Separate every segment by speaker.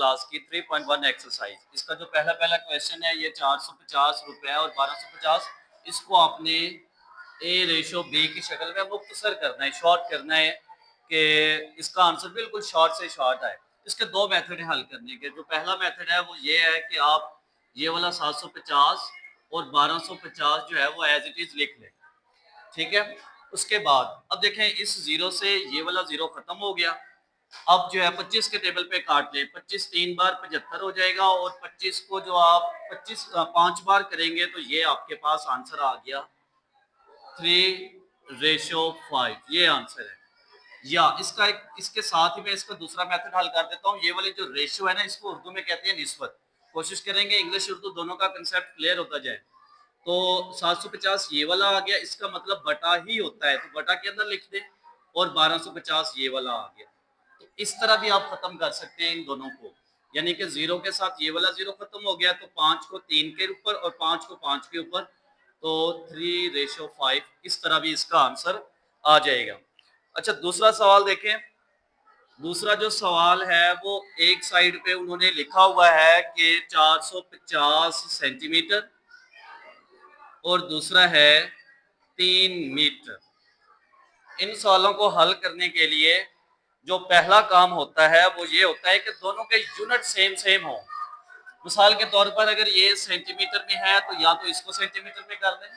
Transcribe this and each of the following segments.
Speaker 1: Class की 3.1 exercise. इसका जो पहला क्वेश्चन है ये 450 रुपए और 1250, इसको आपने ए रेशो बी की शक्ल में मुख्तसर करना है, शॉर्ट करना है कि इसका आंसर बिल्कुल शॉर्ट से शॉर्ट आए। इसके दो मेथड है हल करने के। जो पहला मेथड है वो ये है कि आप ये वाला 750 और 1250 जो है वो एज इट इज लिख लें, ठीक है। उसके बाद अब देखें इस जीरो से ये वाला जीरो खत्म हो गया। अब जो है 25 के टेबल पे काट ले, 25 3 बार 75 हो जाएगा और 25 को जो आप 25 5 बार करेंगे तो ये आपके पास आंसर आ गया 3:5। ये आंसर है। या इसका एक इसके साथ ही मैं इसका दूसरा मेथड हल कर देता हूँ। ये वाली जो रेशियो है ना, इसको उर्दू में कहते हैं निस्बत। कोशिश करेंगे इंग्लिश उर्दू दोनों का कंसेप्ट क्लियर होता जाए। तो 750 ये वाला आ गया, इसका मतलब बटा ही होता है, तो बटा के अंदर लिख दें, और 1250 ये वाला आ गया। तो इस तरह भी आप खत्म कर सकते हैं इन दोनों को, यानी कि जीरो के साथ ये वाला जीरो खत्म हो गया तो 5 को 3 के ऊपर और 5 को 5 के ऊपर, तो 3:5। इस तरह भी इसका आंसर आ जाएगा। अच्छा, दूसरा सवाल देखें। दूसरा जो सवाल है वो एक साइड पे उन्होंने लिखा हुआ है कि 450 सेंटीमीटर और दूसरा है 3 मीटर। इन सवालों को हल करने के लिए जो पहला काम होता है वो ये होता है कि दोनों के यूनिट सेम सेम हो। मिसाल के तौर पर अगर ये सेंटीमीटर में है तो या तो इसको सेंटीमीटर में कर दें,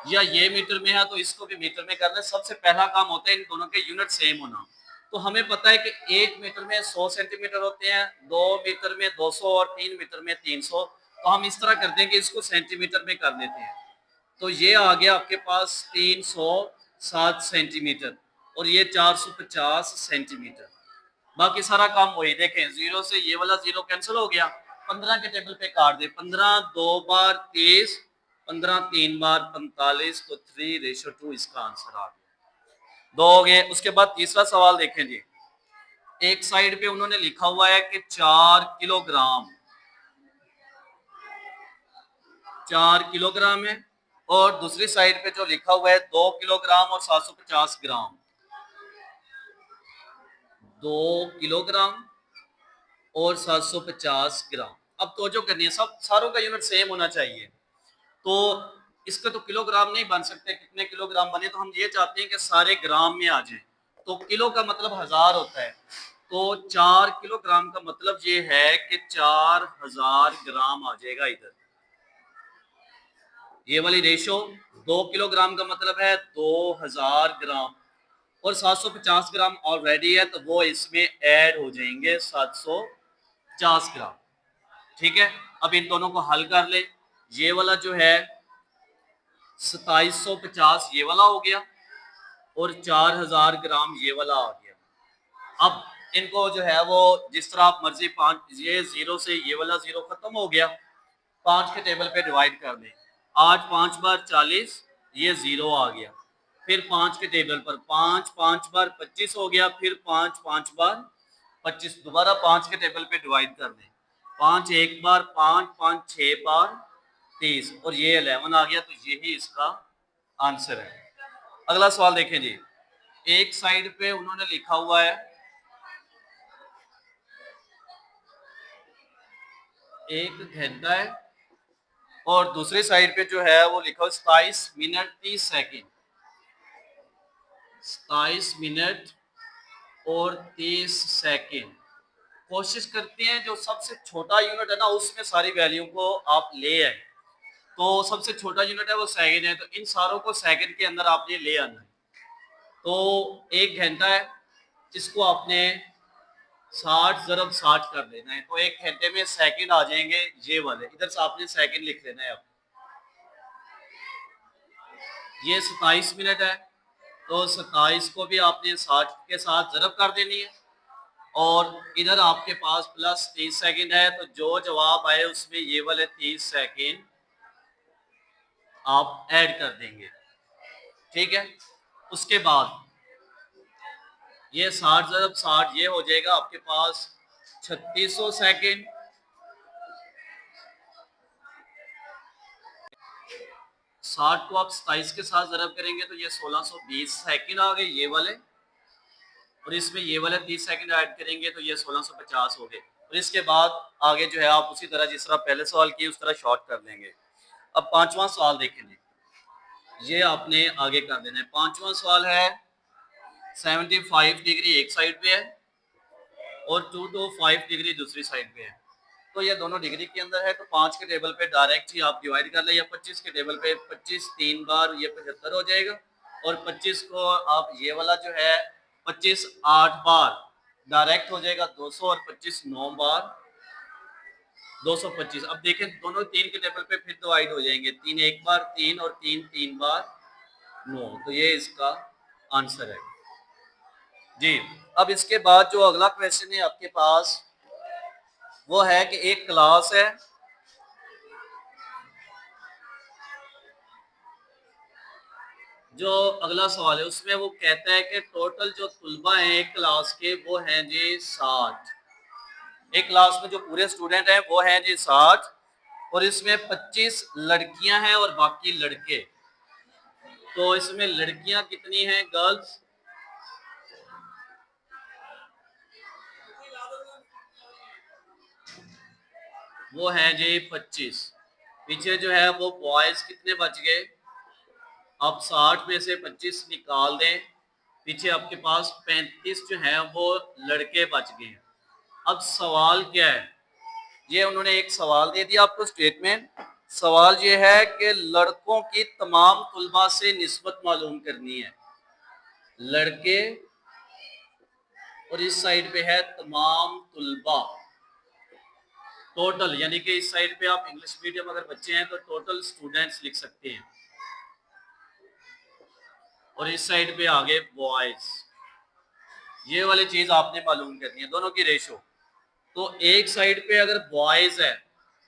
Speaker 1: या ये मीटर में है तो इसको भी मीटर में कर दें। सबसे पहला काम होता है इन दोनों के यूनिट सेम होना। तो हमें पता है कि 1 मीटर में 100 सेंटीमीटर होते हैं, 2 मीटर में 200 और 3 मीटर में 300। तो हम इस तरह करते हैं कि इसको सेंटीमीटर में कर देते हैं। तो ये आ गया आपके पास 307 सेंटीमीटर और ये 450 सेंटीमीटर। बाकी सारा काम वही। देखें जीरो से ये वाला जीरो कैंसिल हो गया, 15 के टेबल पे काट दे, 15 2 बार 30, 15 3 बार 45, तो 3:2 इसका आंसर आ गया। दो हो गए। उसके बाद तीसरा सवाल देखें जी। एक साइड पे उन्होंने लिखा हुआ है कि 4 किलोग्राम है, और दूसरी साइड पे जो लिखा हुआ है 2 किलोग्राम और 750 ग्राम। 2 किलोग्राम और 750 ग्राम। अब तो जो करनी है, सब सारों का यूनिट सेम होना चाहिए। तो इसका तो किलोग्राम नहीं बन सकते, कितने किलोग्राम बने, तो हम ये चाहते हैं कि सारे ग्राम में आ जाए। तो किलो का मतलब 1000 होता है, तो 4 किलोग्राम का मतलब ये है कि 4000 ग्राम आ जाएगा इधर। ये वाली रेशो 2 किलोग्राम का मतलब है 2000 ग्राम, और 750 ग्राम ऑलरेडी है तो वो इसमें ऐड हो जाएंगे 750 ग्राम। ठीक है, अब इन दोनों को हल कर ले। ये वाला जो है 2750 ये वाला हो गया, और 4000 ग्राम ये वाला आ गया। अब इनको जो है वो जिस तरह आप मर्जी, 5 ये जीरो से ये वाला जीरो खत्म हो गया, 5 के टेबल पे डिवाइड कर दें। आज 5 बार 40, ये जीरो आ गया। फिर 5 के टेबल पर 5 5 बार 25 हो गया, फिर 5 5 बार 25, दोबारा 5 के टेबल पे डिवाइड कर दें। 5 एक बार, 5 5 6 बार 30, और ये 11 आ गया। तो यही इसका आंसर है। अगला सवाल देखें जी। एक साइड पे उन्होंने लिखा हुआ है 1 घंटा है, और दूसरी साइड पे जो है वो लिखा हुआ 27 मिनट 30 सेकेंड। 27 मिनट और 30 सेकेंड। कोशिश करते हैं जो सबसे छोटा यूनिट है ना उसमें सारी वैल्यू को आप ले आए। तो सबसे छोटा यूनिट है वो सेकंड है, तो इन सारों को सेकंड के अंदर आपने ले आना है। तो 1 घंटा है, इसको आपने 60 ज़रब 60 कर देना है, तो 1 घंटे में सेकंड आ जाएंगे ये वाले। इधर से आपने सेकंड लिख लेना है। अब ये 27 मिनट है, तो 27 को भी आपने 60 के साथ ज़रब कर देनी है, और इधर आपके पास प्लस 30 सेकंड है, तो जो जवाब आए उसमें ये वाले 30 सेकंड आप ऐड कर देंगे। ठीक है, उसके बाद ये 60 ज़रब 60 ये हो जाएगा आपके पास 3600 सेकंड। 60 को आप 27 के साथ ज़रब करेंगे तो ये 1620 सेकंड आ गए ये वाले, और इसमें ये वाले 30 सेकंड ऐड करेंगे तो ये 1650 हो गए। और इसके बाद आगे जो है आप उसी तरह जिस तरह पहले सवाल किए उस तरह शॉर्ट कर लेंगे। अब पांचवा सवाल देखेंगे, ये आपने आगे कर देना है। पांचवा सवाल है 75 डिग्री एक साइड पे है और 225 डिग्री दूसरी साइड पे है। तो ये दोनों डिग्री के अंदर है, तो 5 के टेबल पे डायरेक्ट ही आप डिवाइड कर ले, या 25 के टेबल पे 25 3 बार ये 75 हो जाएगा, और 25 को आप ये वाला जो है 25 8 बार डायरेक्ट हो जाएगा 200, और 25 9 बार 225। अब देखें दोनों 3 के टेबल पे फिर डिवाइड हो जाएंगे, 3 एक बार 3 और 3 3 बार 9, तो ये इसका आंसर है जी। अब इसके बाद जो अगला क्वेश्चन है आपके पास वो है कि एक क्लास है, जो अगला सवाल है उसमें वो कहता है कि टोटल जो तुलबा हैं एक क्लास के वो हैं जी 60। एक क्लास में जो पूरे स्टूडेंट हैं वो हैं जी 60, और इसमें 25 लड़कियां हैं और बाकी लड़के। तो इसमें लड़कियां कितनी हैं गर्ल्स? वो हैं जी 25। पीछे जो है वो बॉयज कितने बच गए? आप 60 में से 25 निकाल दें, पीछे आपके पास 35 जो है वो लड़के बच गए हैं। अब सवाल क्या है, ये उन्होंने एक सवाल दे दिया आपको स्टेटमेंट। सवाल ये है कि लड़कों की तमाम तुलबा से निस्बत मालूम करनी है। लड़के और इस साइड पे है तमाम तुलबा, टोटल, यानी कि इस साइड पे आप इंग्लिश मीडियम अगर बच्चे हैं तो टोटल स्टूडेंट्स लिख सकते हैं, और इस साइड पे आगे बॉयज। ये वाली चीज आपने मालूम करनी है, दोनों की रेशो। तो एक साइड पे अगर बॉयज है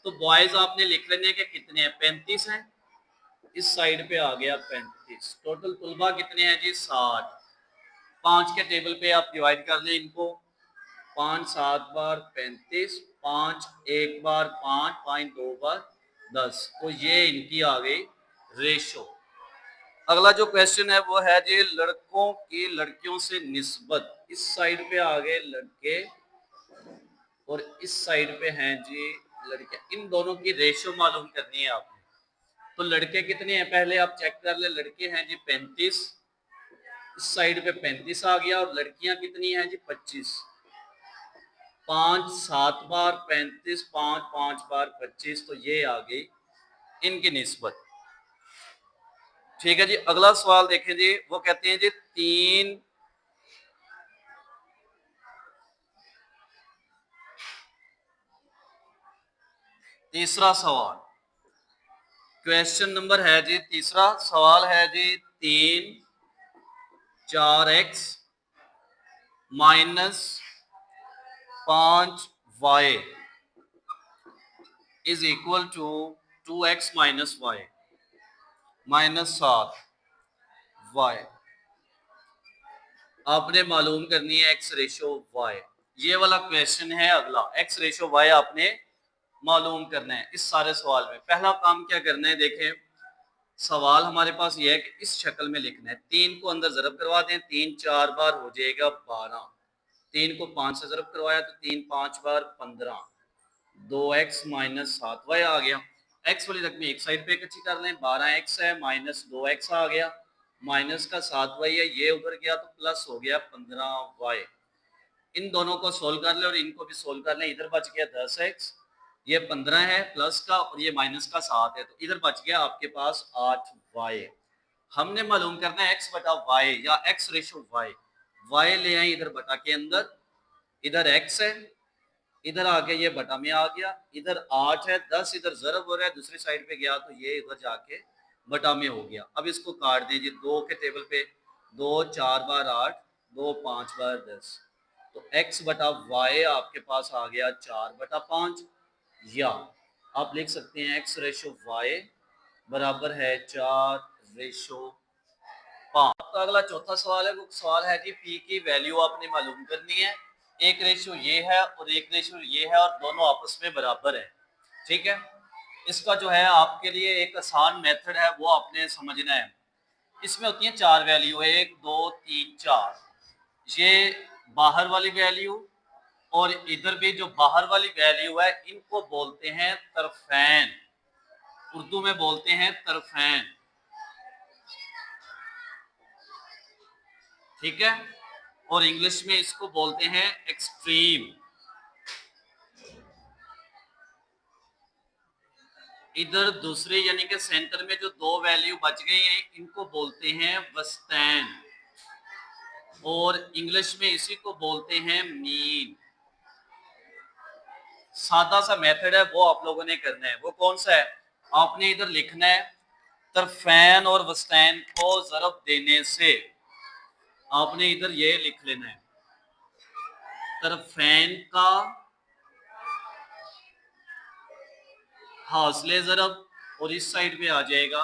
Speaker 1: तो बॉयज आपने लिख लेने के कितने हैं, 35 हैं। इस साइड पे आ गया 35। टोटल तुलबा कितने हैं जी 60। 5 के टेबल पे आप डिवाइड कर लें इनको, 5 7 बार 35, 5 1 बार 5, 5 2 बार 10, तो ये इनकी आ गई रेशो। अगला जो क्वेश्चन है वो है जी लड़कों की लड़कियों से निस्बत। इस साइड पे आ गए लड़के और इस साइड पे हैं जी लड़कियां, इन दोनों की रेशो मालूम करनी है आपने। तो लड़के कितने हैं पहले आप चेक कर ले, लड़के हैं जी 35, इस साइड पे 35 आ गया, और लड़कियां कितनी हैं जी 25। 5 7 बार 35, 5 5 बार 25, तो ये आ गई इनकी निस्बत। ठीक है जी। अगला सवाल देखें जी, वो कहते हैं जी तीसरा सवाल, क्वेश्चन नंबर है जी तीसरा सवाल है जी 3 4x minus 5y is equal to 2x minus y minus 7y। आपने मालूम करनी है x रेशो y। ये वाला क्वेश्चन है अगला, x रेशो y आपने मालूम करना है इस सारे सवाल में। पहला काम क्या करना है, देखें सवाल हमारे पास ये है कि इस शक्ल में लिखना है। 3 को अंदर ज़रब करवा दें, 3 4 बार हो जाएगा 12, 3 को 5 से ज़रब करवाया तो 3 5 बार 15, 2x माइनस 7y आ गया। x वाली रकम एक साइड पे इकट्ठी कर लें, 12x है माइनस 2x आ गया, माइनस का 7y है, ये उधर गया तो प्लस हो गया 15y। इन दोनों को सोल्व कर ले और इनको भी सोल्व कर लें। इधर बच गया 10x, ये 15 है प्लस का, और ये माइनस का 7 है, तो इधर बच गया आपके पास 8y। हमने मालूम करना है x बटा y या x रेशो y। y ले आए इधर बटा के अंदर, इधर x है, इधर आके ये बटा में आ गया, इधर 8 है, 10 इधर ज़रब हो रहा है दूसरी साइड पे गया तो ये इधर जाके बटा में हो गया। अब इसको काट दीजिए, 2 के टेबल पे 2 4 बार 8, 2 5 बार 10, तो x बटा y आपके पास आ गया 4 बटा 5, या आप लिख सकते हैं x रेशो y बराबर है 4 रेशो 5। तो अगला चौथा सवाल है, वो सवाल है कि p की वैल्यू आपने मालूम करनी है। एक रेशियो ये है और एक रेशियो ये है, और दोनों आपस में बराबर है। ठीक है, इसका जो है आपके लिए एक आसान मेथड है वो आपने समझना है। इसमें होती है 4 वैल्यू, 1 2 3 4। ये बाहर वाली वैल्यू, और इधर भी जो बाहर वाली वैल्यू है इनको बोलते हैं तरफैन, उर्दू में बोलते हैं तरफैन, ठीक है। और इंग्लिश में इसको बोलते हैं एक्सट्रीम। इधर दूसरे यानी कि सेंटर में जो दो वैल्यू बच गई हैं इनको बोलते हैं वस्तान, और इंग्लिश में इसी को बोलते हैं मीन। सादा सा मेथड है वो आप लोगों ने करना है। वो कौन सा है? आपने इधर लिखना है तरफैन और वस्तान को ज़रब देने से, आपने इधर ये लिख लेना है तरफैन का हासिले ज़रब, और इस साइड पे आ जाएगा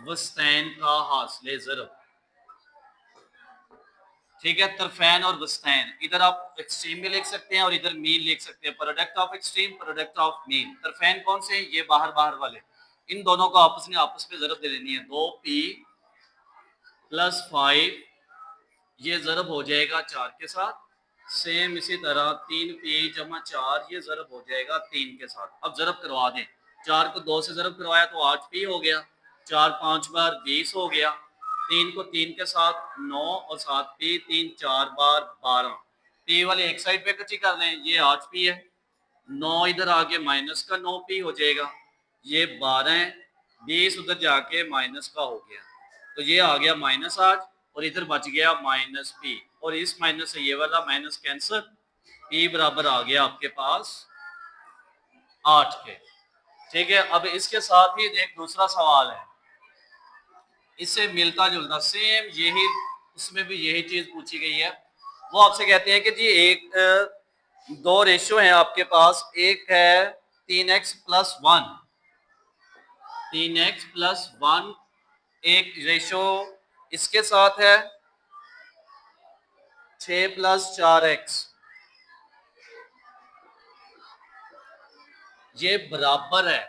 Speaker 1: वस्तान का हासिले ज़रब, ठीक है। तरफैन और वस्तान, इधर आप एक्सट्रीम भी लिख सकते हैं और इधर मीन लिख सकते हैं, product of extreme product of mean. तरफैन कौन से? ये बाहर बाहर वाले, इन दोनों को आपस में ज़रब दे देनी है। 2p + 5 ये ज़रब हो जाएगा 4 के साथ, सेम इसी तरह 3p = 4 ये ज़रब हो जाएगा 3 के साथ। अब ज़रब करवा दें, 4 को 2 से ज़रब करवाया तो 8p हो गया, 4 5 बार 20 हो गया, 3 को 3 के साथ 9 और 7p, 3 4 बार 12, p वाली एक साइड पे कच्ची कर लें, ये 8p है, 9 इधर आके माइनस का 9p हो जाएगा, ये 12 है, 20 उधर जाके माइनस का हो गया, तो ये आ गया -8 और इधर बच गया -p, और इस माइनस से ये वाला माइनस कैंसर, p बराबर आ गया आपके पास 8 के, ठीक है। अब इसके साथ ही एक दूसरा सवाल है, इससे मिलता जुलता सेम यही, उसमें भी यही चीज पूछी गई है। वो आपसे कहते हैं कि जी दो रेशियो हैं आपके पास, एक है 3x + 1, 3x + 1 एक रेशियो, इसके साथ है 6 + 4x, ये बराबर है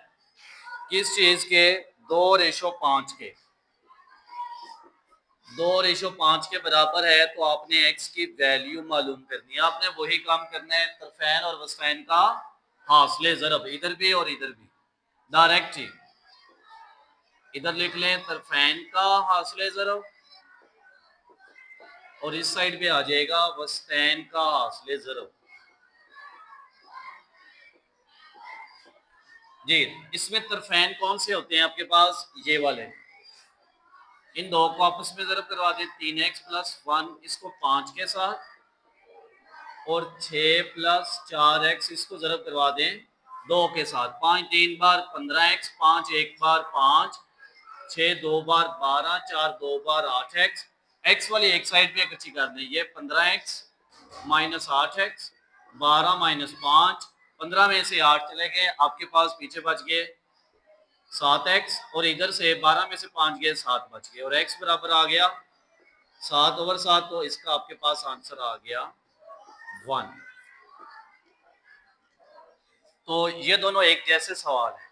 Speaker 1: किस चीज के? 2:5 के, 2:5 के बराबर है, तो आपने x की वैल्यू मालूम करनी है। आपने वही काम करना है तरफैन और वस्तान का हासिले ज़रब, इधर भी और इधर भी डायरेक्ट ही, इधर लिख लें तरफैन का हासिले ज़रब और इस साइड पे आ जाएगा वस्तान का हासिले ज़रब। जी, इसमें तरफैन कौन से होते हैं आपके पास? ये वाले, इन दो को आपस में ज़रब करवा दें, 3x + 1 इसको 5 के साथ, और 6 + 4x इसको ज़रब करवा दें 2 के साथ, 5 3 बार 15x, 5 1 बार 5, 6 2 बार 12, 4 2 बार 8x, x वाली एक साइड पे इकट्ठी कर दें, ये 15x - 8x, 12 - 5, 15 में से 8 चले गए, आपके पास पीछे बच गए 7x, और इधर से 12 में से 5 गए 7 बच गए, और x बराबर आ गया 7/7, तो इसका आपके पास आंसर आ गया 1। तो ये दोनों एक जैसे सवाल हैं।